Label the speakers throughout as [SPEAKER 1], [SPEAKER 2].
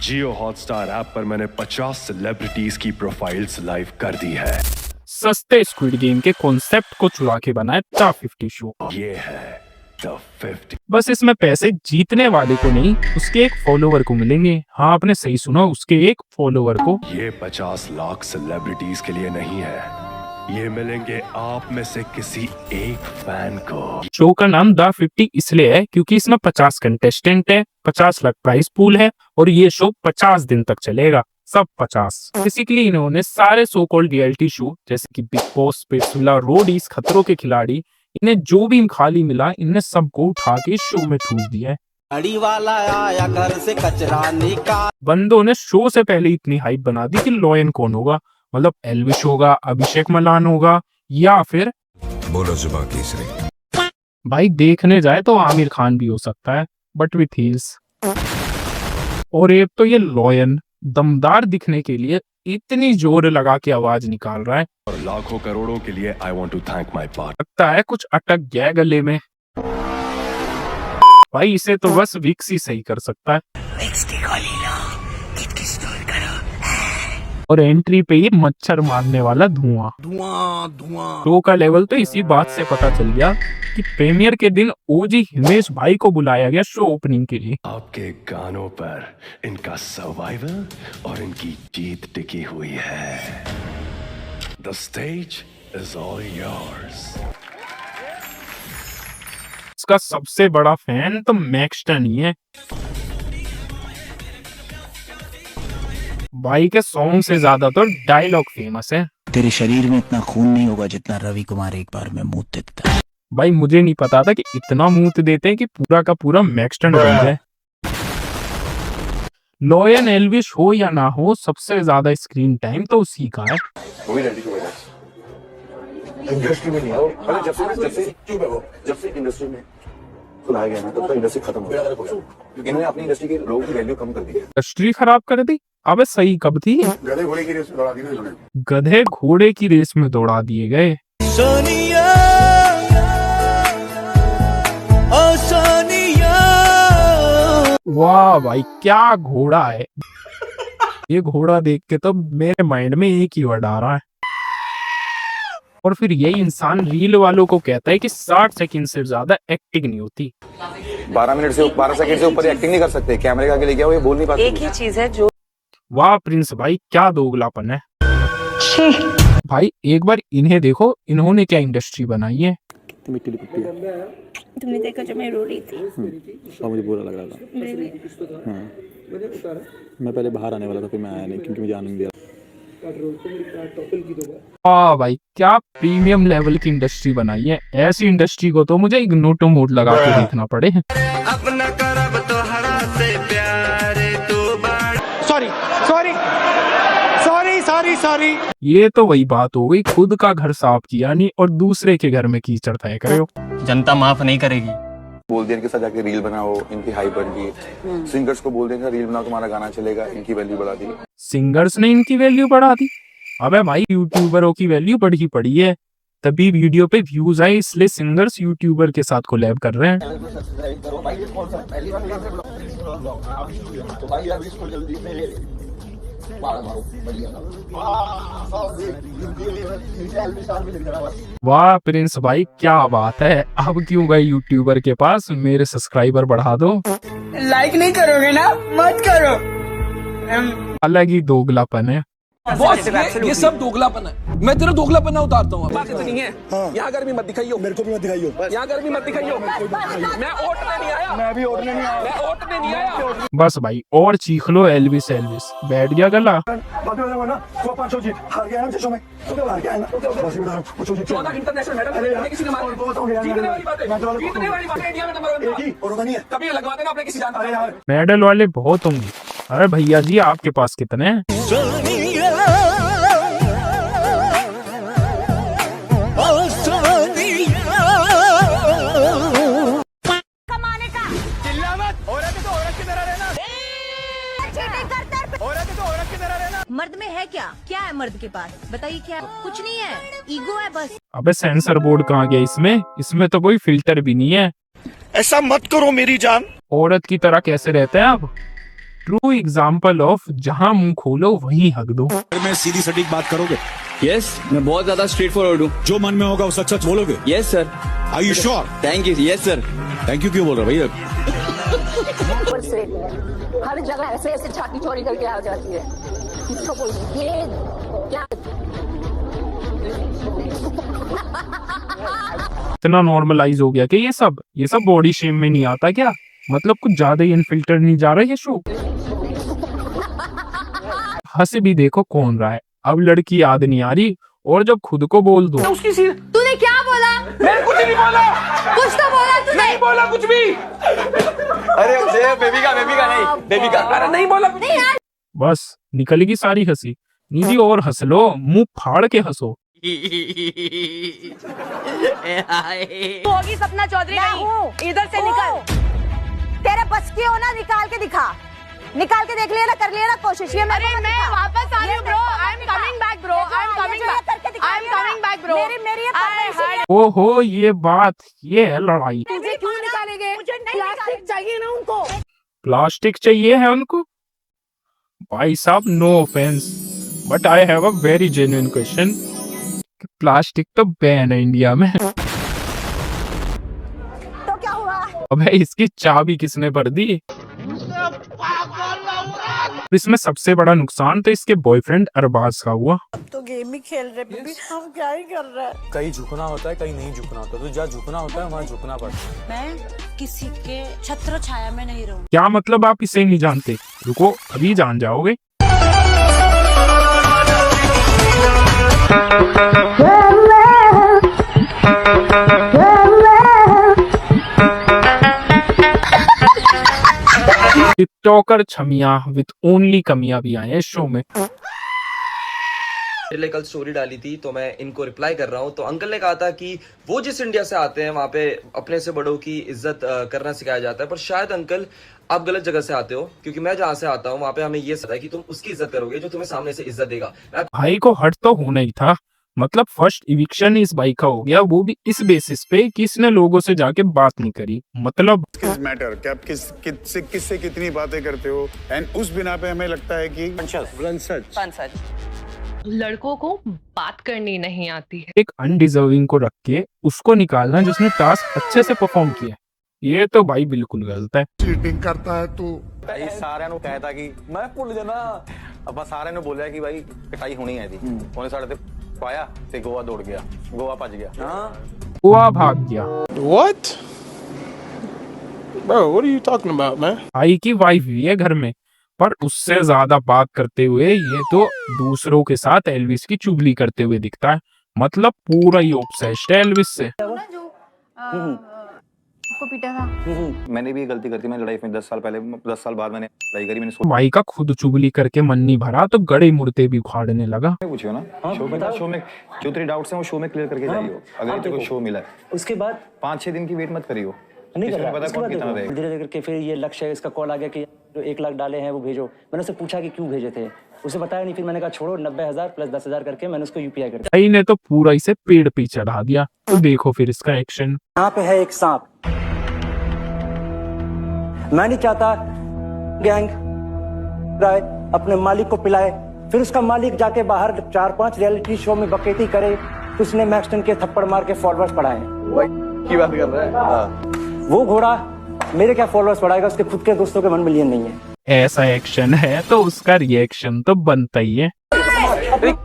[SPEAKER 1] जियो Hotstar app पर मैंने 50 celebrities की प्रोफाइल्स लाइव कर दी है।
[SPEAKER 2] सस्ते स्क्विड गेम के कॉन्सेप्ट को चुरा के बनाए द 50 शो।
[SPEAKER 1] ये है द 50।
[SPEAKER 2] बस इसमें पैसे जीतने वाले को नहीं, उसके एक फॉलोवर को मिलेंगे। हाँ, आपने सही सुना, उसके एक फॉलोवर को।
[SPEAKER 1] ये 50 लाख सेलिब्रिटीज के लिए नहीं है, ये मिलेंगे आप में से किसी एक फैन को।
[SPEAKER 2] शो का नाम द 50 इसलिए है क्योंकि इसमें 50 कंटेस्टेंट है, 50 लाख प्राइस पूल है और ये शो 50 दिन तक चलेगा। सब 50। बेसिकली इन्होंने सारे सो कॉल्ड रियलिटी शो जैसे कि बिग बॉस, स्प्लिट्सविला, रोडीज, खतरों के खिलाड़ी, इन्हें जो भी खाली मिला इनने सबको उठा के शो में ठूस दिया है।
[SPEAKER 3] गाड़ी वाला आया घर से कचरा निकाल।
[SPEAKER 2] बंदों ने शो से पहले इतनी हाइप बना दी कि लॉयन कौन होगा, मतलब एल्विश होगा, अभिषेक मलान होगा या फिर
[SPEAKER 4] बोलो जुबा केसरी।
[SPEAKER 2] भाई देखने जाए तो आमिर खान भी हो सकता है, बट विथ हील्स। और एक तो ये लॉयन दमदार दिखने के लिए इतनी जोर लगा के आवाज निकाल रहा है
[SPEAKER 1] और लाखों करोड़ों के लिए I want to thank my part.
[SPEAKER 2] लगता है कुछ अटक गया गले में। भाई इसे तो बस विक्स ही सही कर सकता है। और एंट्री पे ही मच्छर मारने वाला धुआं
[SPEAKER 3] धुआं।
[SPEAKER 2] शो का लेवल तो इसी बात से पता चल गया कि प्रीमियर के दिन ओजी हिमेश भाई को बुलाया गया शो ओपनिंग के लिए।
[SPEAKER 1] आपके गानों पर इनका सर्वाइवल और इनकी जीत टिकी हुई है। The stage is all yours.
[SPEAKER 2] इसका सबसे बड़ा फैन तो मैक्सटन ही है। भाई के सॉन्ग से ज्यादा तो डायलॉग फेमस है।
[SPEAKER 5] तेरे शरीर में इतना खून नहीं होगा जितना रवि कुमार एक बार में मूत देता है।
[SPEAKER 2] भाई मुझे नहीं पता था कि इतना मूत देते हैं कि पूरा का पूरा मैक्सटन बन जाए। लॉयन एल्विश हो या ना हो, सबसे ज्यादा स्क्रीन टाइम तो उसी का है।
[SPEAKER 6] इंडस्ट्री में नहीं है वो। अरे जब से इंडस्ट्री में खुलाया गया ना तब तक इंडस्ट्री खत्म हो गया, क्योंकि इन्होंने अपनी इंडस्ट्री के लोगों की वैल्यू कम कर दी है।
[SPEAKER 2] इंडस्ट्री खराब कर दी? अबे सही कब थी?
[SPEAKER 6] गधे घोड़े की रेस में दौड़ा दी ना इन्होंने।
[SPEAKER 2] गधे घोड़े की रेस में दौड़ा दिए गए। वाह भाई क्या घोड़ा है। ये घोड़ा देख के तो मेरे माइंड में एक ही वर्ड आ रहा है। और फिर यही इंसान रील वालों को कहता है कि 60 सेकंड से ज्यादा एक्टिंग नहीं होती।
[SPEAKER 6] 12 सेकंड से ऊपर एक्टिंग नहीं कर सकते। कैमरे का आगे लेके आओ, ये बोल नहीं पाते।
[SPEAKER 7] एक ही चीज है जो।
[SPEAKER 2] वाह प्रिंस भाई क्या दोगलापन है। भाई एक बार इन्हें देखो, इन्होंने क्या इंडस्ट्री बनाई है।
[SPEAKER 6] मिट्टी लिपटी है।
[SPEAKER 7] तुमने देखा जब मैं रो रही थी
[SPEAKER 6] और मुझे बुरा लग रहा था। हाँ। मैं पहले बाहर आने वाला था, फिर मैं आया नहीं क्योंकि मुझे आने नहीं दिया।
[SPEAKER 2] वाह भाई क्या प्रीमियम लेवल की इंडस्ट्री बनाई है। ऐसी इंडस्ट्री को तो मुझे इग्नोर टू मोड लगा के देखना पड़े।
[SPEAKER 3] अपना करब तो हरा से प्यारे तू बाड़। सॉरी।
[SPEAKER 2] ये तो वही बात हो गई, खुद का घर साफ किया नहीं और दूसरे के घर में कीचड़ तय करे हो।
[SPEAKER 8] जनता माफ नहीं करेगी।
[SPEAKER 6] बोल दिया इनके साथ जाके रील बनाओ, इनकी हाइप बढ़ गई। सिंगर्स को बोल देंगे रील बनाओ, तुम्हारा गाना चलेगा, इनकी वैल्यू बढ़ा दी।
[SPEAKER 2] सिंगर्स ने इनकी वैल्यू बढ़ा दी? अबे भाई यूट्यूबरों की वैल्यू बढ़ी पड़ी है, तभी वीडियो पे व्यूज आए, इसलिए सिंगर्स यूट्यूबर के साथ कोलैब कर रहे हैं। वाह प्रिंस भाई क्या बात है। अब क्यों गए यूट्यूबर के पास, मेरे सब्सक्राइबर बढ़ा दो।
[SPEAKER 7] लाइक नहीं करोगे ना, मत करो।
[SPEAKER 2] अलग ही दोगलापन है।
[SPEAKER 9] बॉस ये सब दोगलापन है। मैं तेरा दोगलापन ना उतारता हूँ। बात इतनी है। यहाँ गर्मी मत दिखाइयो। मेरे को भी मत दिखाइयो। यहाँ गर्मी मत दिखाइयो। मैं ओटने नहीं आया। मैं भी ओटने नहीं आया। मैं ओटने नहीं आया।
[SPEAKER 2] बस भाई और चीख लो एल्विस एल्विस। बैठ गया गला।
[SPEAKER 9] 14 इंटरनेशनल मेडल किसी ने मारा। जीतने वाली बात है। जीतने वाली बात है। इंडिया में नंबर 1। कभी लगवा देना अपने किसी जानकार।
[SPEAKER 2] मेडल वाले बहुत होंगे। अरे भैया जी आपके पास कितने हैं?
[SPEAKER 7] कमाने का
[SPEAKER 9] चिल्ला मत। औरत है तो औरत की तरह रहना।
[SPEAKER 7] चीटिंग करता
[SPEAKER 9] औरत है तो औरत की तरह रहना।
[SPEAKER 7] मर्द में है क्या है मर्द के पास, बताइए क्या? कुछ नहीं है, ईगो है बस।
[SPEAKER 2] अबे सेंसर बोर्ड कहाँ गया इसमें? इसमें तो कोई फिल्टर भी नहीं है।
[SPEAKER 3] ऐसा मत करो मेरी जान।
[SPEAKER 2] औरत की तरह कैसे रहते हैं आप? ट्रू एग्जाम्पल ऑफ जहां मुंह खोलो वहीं हक दो।
[SPEAKER 5] मैं सीधी सटीक बात करोगे?
[SPEAKER 8] यस मैं बहुत ज्यादा स्ट्रेट फॉरवर्ड हूँ।
[SPEAKER 5] जो मन में होगा वो सच सच बोलोगे?
[SPEAKER 8] Yes sir.
[SPEAKER 5] Are you sure?
[SPEAKER 8] Thank you. Yes sir.
[SPEAKER 5] Thank you क्यों बोल रहे हो भैया?
[SPEAKER 10] हर जगह ऐसे ऐसे छाती चोरी करके आ जाती है। इसको बोल ये क्या
[SPEAKER 2] इतना नॉर्मलाइज हो गया कि ये सब बॉडी शेम में नहीं आता क्या? मतलब कुछ ज्यादा ही अनफिल्टर नहीं जा रहा ये शो। हंस भी देखो कौन रहा है। अब लड़की याद नहीं आ रही और जब खुद को बोल दो।
[SPEAKER 7] तूने क्या बोला?
[SPEAKER 9] मैं कुछ नहीं बोला।
[SPEAKER 7] कुछ तो बोला तूने।
[SPEAKER 9] नहीं बोला कुछ भी।
[SPEAKER 8] अरे बेबी का नहीं बेबी का।
[SPEAKER 9] अरे नहीं बोला कुछ भी।
[SPEAKER 2] बस निकलेगी सारी हंसी। निधि और हंस लो, मुंह फाड़ के हंसो।
[SPEAKER 7] होगी सपना चौधरी नहीं। इधर से निकल। तेरे बस की हो ना, निकाल के दिखा। निकाल के देख लिया ना, कर लिया ना कोशिश। ये
[SPEAKER 11] अरे मैं वापस आ रही हूँ bro. I am coming back bro. I am coming back bro.
[SPEAKER 7] मेरी
[SPEAKER 2] ओहो ये बात, ये है लड़ाई।
[SPEAKER 7] तुझे क्यों निकालेंगे? मुझे प्लास्टिक चाहिए ना उनको।
[SPEAKER 2] प्लास्टिक चाहिए है उनको? भाई साहब no offence but I have a very genuine question. Plastic तो बैन है इंडिया में।
[SPEAKER 7] तो क्या हुआ?
[SPEAKER 2] अबे इसकी चाबी किसने भर दी? इसमें सबसे बड़ा नुकसान तो इसके बॉयफ्रेंड अरबाज का हुआ।
[SPEAKER 10] अब तो गेम ही खेल रहे बेबी, हम क्या ही कर रहे हैं।
[SPEAKER 12] कहीं झुकना होता है, कहीं नहीं झुकना होता। तो जहाँ झुकना होता है वहाँ झुकना पड़ता है।
[SPEAKER 10] मैं किसी के छत्र छाया में नहीं रहूं।
[SPEAKER 2] क्या मतलब आप इसे नहीं जानते? रुको अभी जान जाओगे। टिकटॉकर छमिया विद ओनली कमियां भी आए हैं शो में।
[SPEAKER 8] कल स्टोरी डाली थी तो मैं इनको रिप्लाई कर रहा हूँ। तो अंकल ने कहा था कि वो जिस इंडिया से आते हैं वहाँ पे अपने से बड़ों की इज्जत करना सिखाया जाता है। पर शायद अंकल आप गलत जगह से आते हो, क्योंकि मैं जहाँ से आता हूँ वहाँ पे हमें ये सता है कि तुम उसकी इज्जत करोगे जो तुम्हें सामने से इज्जत देगा।
[SPEAKER 2] भाई को हट तो होना ही था। मतलब फर्स्ट इविक्शन इस भाई का हो गया, वो भी इस बेसिस पे कि इसने लोगों से जाके बात नहीं करी। मतलब
[SPEAKER 13] किस मैटर क्या किससे कितनी बातें करते हो, एंड उस बिना पे हमें लगता है कि
[SPEAKER 11] लड़कों को बात करनी नहीं आती है।
[SPEAKER 2] एक अनडिजर्विंग को रख के उसको निकालना जिसने टास्क अच्छे से परफॉर्म किया, ये तो भाई बिल्कुल गलत है।
[SPEAKER 13] चीटिंग करता है तू।
[SPEAKER 12] भाई सारे नु कहता कि मैं भूल जाना। अब सारे ने बोलिया कि भाई पिटाई होनी है थी। उन्हें साढ़े ते पाया ते गोवा दौड़ गया, गोवा भज गया। हाँ
[SPEAKER 2] गोवा भाग गया।
[SPEAKER 9] What? Bro, what are you talking about, man?
[SPEAKER 2] भाई की वाइफ भी है घर में, पर उससे ज्यादा बात करते हुए ये तो दूसरों के साथ एल्विस की चुगली करते हुए दिखता है। मतलब पूरा ही ऑब्सेस्ड है एल्विस से।
[SPEAKER 7] को पीटा था।
[SPEAKER 6] मैंने भी गलती करती। मैं लड़ाई में 10 साल पहले 10 साल बाद मैंने लड़ाई करी। मैंने
[SPEAKER 2] भाई का खुद चुगली करके मन नहीं भरा तो गड़े मुड़ते भी उखाड़ने लगा।
[SPEAKER 6] पूछियो ना शो में जो तेरे डाउट्स हैं वो शो में क्लियर करके जाइयो। अगर तेरे को शो मिला है
[SPEAKER 12] उसके बाद
[SPEAKER 6] 5-6 दिन की वेट मत करियो।
[SPEAKER 12] नहीं कर रहा।
[SPEAKER 6] पता कौन कितना देगा।
[SPEAKER 12] धीरे धीरे करके फिर ये लक्ष्य है, इसका कॉल आ गया कि जो 1 लाख डाले हैं वो भेजो। मैंने उससे पूछा कि क्यों भेजे थे, उसे बताया नहीं। फिर मैंने कहा छोड़ो 90,000 प्लस 10,000 करके मैंने उसको यूपीआई कर दिया।
[SPEAKER 2] भाई ने तो पूरा इसे पेड़ पे चढ़ा दिया। तो देखो फिर इसका एक्शन।
[SPEAKER 12] यहाँ पे है एक सांप। मैं नहीं चाहता गैंग राय अपने मालिक को पिलाए, फिर उसका मालिक जाके बाहर 4-5 रियलिटी शो में बकेती करे, उसने मैक्सटन के थप्पड़ मार के फॉलोअर्स बढ़ाए।
[SPEAKER 6] की बात कर रहा है।
[SPEAKER 12] वो घोड़ा मेरे क्या फॉलोअर्स बढ़ाएगा, उसके खुद के दोस्तों के 1 मिलियन नहीं है।
[SPEAKER 2] ऐसा एक्शन है तो उसका रिएक्शन तो बनता ही है।
[SPEAKER 12] मालिक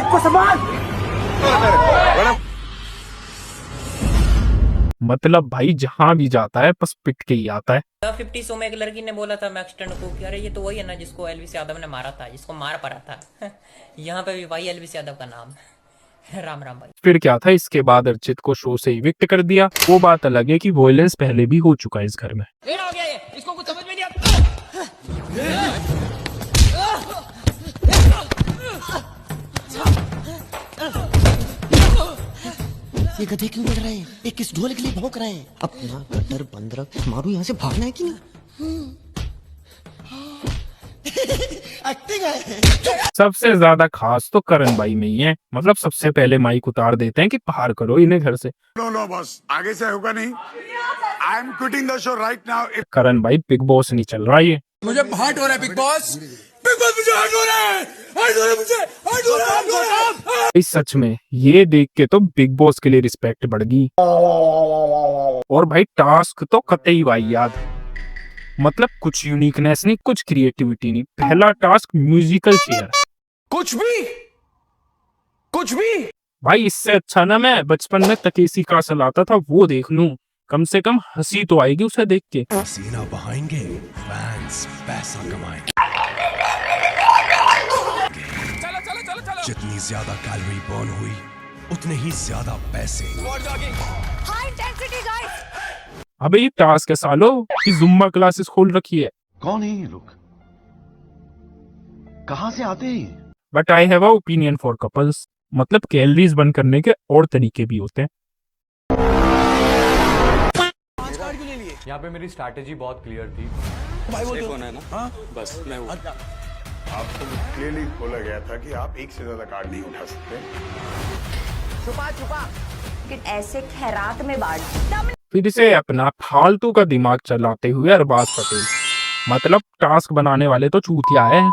[SPEAKER 12] को संभाल।
[SPEAKER 2] मतलब भाई जहाँ भी जाता है बस पिट के ही आता है।
[SPEAKER 11] 50 शो में एक लड़की ने बोला था मैक्सटन को कि अरे ये तो वही है ना जिसको एल्विस यादव ने मारा था, जिसको मार पड़ा था। यहाँ पे भी भाई एल्विस यादव का नाम है। राम राम भाई।
[SPEAKER 2] फिर क्या था, इसके बाद अर्चित को शो से इविक्ट कर दिया। वो बात अलग है कि वॉयलेंस पहले भी हो चुका है इस घर में।
[SPEAKER 11] हो गया ये, इसको कुछ समझ में नहीं आता।
[SPEAKER 5] ये गधे क्यों बढ़ रहे हैं? ये किस ढोल के लिए भौंक रहे हैं? अपना कटर बंद रख, मारू यहाँ से भागना है कि नहीं? एक्टिंग है।
[SPEAKER 2] सबसे ज्यादा खास तो करण भाई में ही है। मतलब सबसे पहले माइक उतार देते हैं कि बाहर करो इन्हें घर से।
[SPEAKER 13] नो बस आगे से होगा नहीं, I am quitting the show right now.
[SPEAKER 2] Karan भाई बिग बॉस नहीं चल रहा ये।
[SPEAKER 9] मुझे हर्ट हो रहा है बिग बॉस, मुझे हर्ट हो रहा है, हर्ट हो रहा है, मुझे हर्ट हो रहा है।
[SPEAKER 2] भाई सच में ये देख के तो बिग बॉस के लिए रिस्पेक्ट बढ़ गई। और भाई टास्क तो कतई भाई याद, मतलब कुछ यूनिकनेस नहीं, कुछ क्रिएटिविटी नहीं। पहला टास्क म्यूजिकल चेयर,
[SPEAKER 9] कुछ भी
[SPEAKER 2] भाई इससे अच्छा ना मैं बचपन में तकेसी का लाता था वो देख लूं, कम से कम हंसी तो आएगी उसे देख के।
[SPEAKER 1] सीना बहाएंगे, फैंस पैसा कमाएंगे।
[SPEAKER 9] चलो।
[SPEAKER 1] जितनी ज्यादा कैलोरी बर्न हुई उतने ही ज्यादा पैसे।
[SPEAKER 7] High intensity guys.
[SPEAKER 2] अबे ये टास्क है सालो कि जुम्बा क्लासेस खोल रखी है।
[SPEAKER 1] कौन है ये लोग, कहां से आते हैं?
[SPEAKER 2] But I have a opinion for couples, मतलब कैलोरीज बर्न करने के और तरीके भी होते हैं।
[SPEAKER 14] यहाँ पे मेरी स्ट्रैटेजी बहुत क्लियर थी।
[SPEAKER 9] भाई वो
[SPEAKER 14] कौन है ना?
[SPEAKER 9] हाँ?
[SPEAKER 14] बस मैं हूँ।
[SPEAKER 13] आपको क्लियरली बोला गया था कि आप एक से ज्यादा कार्ड नहीं उठा सकते।
[SPEAKER 7] छुपा लेकिन ऐसे खैरात में बांट।
[SPEAKER 2] फिर इसे अपना फालतू का दिमाग चलाते हुए अरबाज पटेल, मतलब टास्क बनाने वाले तो चूतिया है,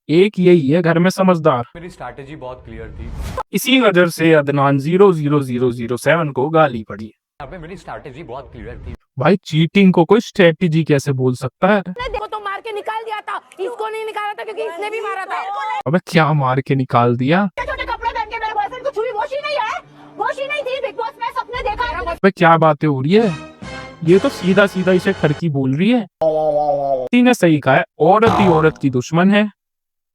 [SPEAKER 2] एक यही है घर में समझदार।
[SPEAKER 14] मेरी स्ट्रैटेजी बहुत क्लियर थी।
[SPEAKER 2] इसी वजह से अदनान 00007 को गाली पड़ी।
[SPEAKER 14] यहाँ पे मेरी स्ट्रैटेजी बहुत क्लियर थी।
[SPEAKER 2] भाई चीटिंग को कोई स्ट्रेटेजी कैसे बोल सकता है?
[SPEAKER 7] देखो तो मार के निकाल दिया था, इसको नहीं निकाला था क्योंकि इसने भी मारा था।
[SPEAKER 2] अबे क्या मार के निकाल दिया?
[SPEAKER 7] छोटे कपड़े पहन के मेरे बॉयफ्रेंड को छुई, वॉश ही नहीं है, वॉश ही नहीं थी। बिग बॉस में सबने देखा है।
[SPEAKER 2] अबे क्या बातें हो रही है, ये तो सीधा सीधा इसे खड़की बोल रही है। किसी ने सही कहा है, औरत ही औरत की दुश्मन है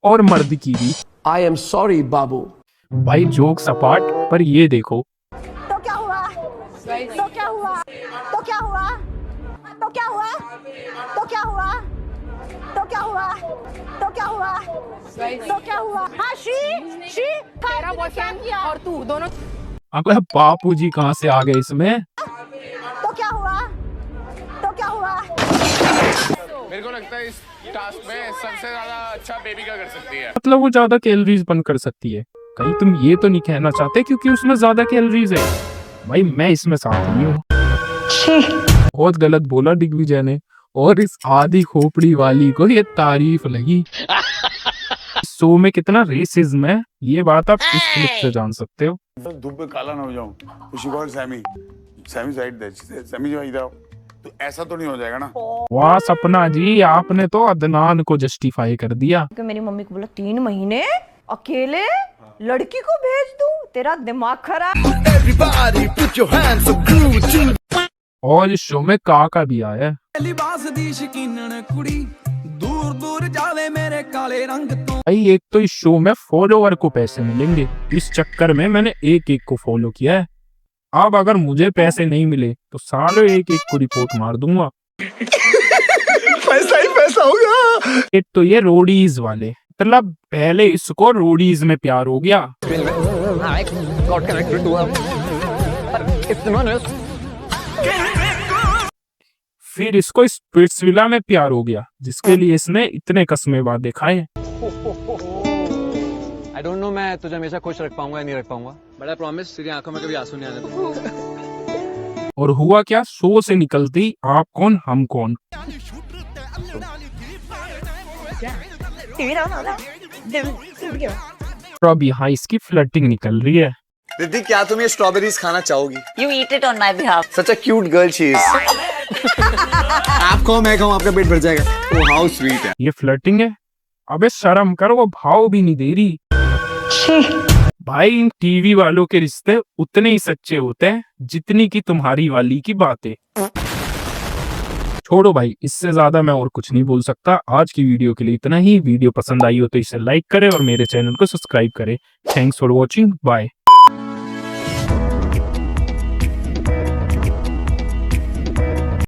[SPEAKER 2] और मर्द की भी।
[SPEAKER 9] आई एम सॉरी बाबू।
[SPEAKER 2] भाई जोक्स अपार्ट, पर ये देखो
[SPEAKER 7] तो क्या हुआ, तो क्या हुआ, तो क्या हुआ, तो क्या हुआ, तो क्या हुआ, तो क्या हुआ, तो क्या हुआ, तो क्या हुआ। हाँ शी तेरा बॉयफ्रेंड और तू दोनों।
[SPEAKER 2] अबे बापूजी कहाँ से आ गए इसमें?
[SPEAKER 7] तो क्या हुआ, तो क्या हुआ।
[SPEAKER 9] मेरे को लगता है इस टास्क में सबसे ज्यादा अच्छा बेबी का कर सकती है।
[SPEAKER 2] मतलब वो ज्यादा कैलोरीज बर्न कर सकती है। कहीं तुम ये तो नहीं कहना चाहते क्योंकि उसमें ज्यादा कैलोरीज है? भाई मैं इसमें साथ नहीं हूँ। बहुत गलत बोला दिग्विजय ने, और इस आधी खोपड़ी वाली को ये तारीफ लगी। शो में कितना रेसिज्म है ये बात आप इस क्लिप से जान सकते हो।
[SPEAKER 13] धूप में काला ना हो जाऊं। She called Sammy said that. She said, Sammy जो इधर आओ। तो ऐसा तो नहीं हो जाएगा ना?
[SPEAKER 2] वाह सपना जी, आपने तो अदनान को जस्टिफाई कर दिया।
[SPEAKER 7] मेरी मम्मी को बोला 3 महीने अकेले लड़की को भेज दूं, तेरा दिमाग खराब।
[SPEAKER 2] और इस शो में काका भी आया है।
[SPEAKER 9] लिबास दी शकीनन कुड़ी दूर दूर जावे मेरे काले रंग तो।
[SPEAKER 2] भाई एक तो इस शो में फॉलोवर को पैसे मिलेंगे, इस चक्कर में मैंने एक को फॉलो किया है। अब अगर मुझे पैसे नहीं मिले तो सारे एक को रिपोर्ट मार दूंगा।
[SPEAKER 13] पैसा ही पैसा होगा।
[SPEAKER 2] एक तो ये रोडीज वाले, मतलब पहले इसको रोडीज में प्यार हो गया, फिर इसको स्पिट्सविला में प्यार हो गया, जिसके लिए इसने इतने कस्में दिखाए।
[SPEAKER 14] आई डोंट नो मैं तुझे हमेशा खुश रख पाऊंगा या नहीं रख पाऊंगा, बड़ा प्रॉमिस तेरी आंखों में कभी आंसू नहीं आने दूंगा।
[SPEAKER 2] और हुआ क्या, शो से निकलती आप कौन हम कौन। और अब यहाँ इसकी फ्लर्टिंग निकल रही है।
[SPEAKER 3] दीदी क्या तुम ये स्ट्रॉबेरीज खाना चाहोगी?
[SPEAKER 7] You eat it on my behalf.
[SPEAKER 3] Such a cute girl she is. आप खाओ मैं खाऊं, आपका पेट भर जाएगा। ओह हाउ स्वीट है।
[SPEAKER 2] ये फ्लर्टिंग है? अबे शर्म कर, वो भाव भी नहीं दे रही। भाई इन टीवी वालों के रिश्ते उतने ही सच्चे होते हैं जितनी की तुम्हारी वाली की बातें। छोड़ो भाई, इससे ज्यादा मैं और कुछ नहीं बोल सकता। आज की वीडियो के लिए इतना ही। वीडियो पसंद आई हो तो इसे लाइक करें और मेरे चैनल को सब्सक्राइब करें। Thanks for watching, bye.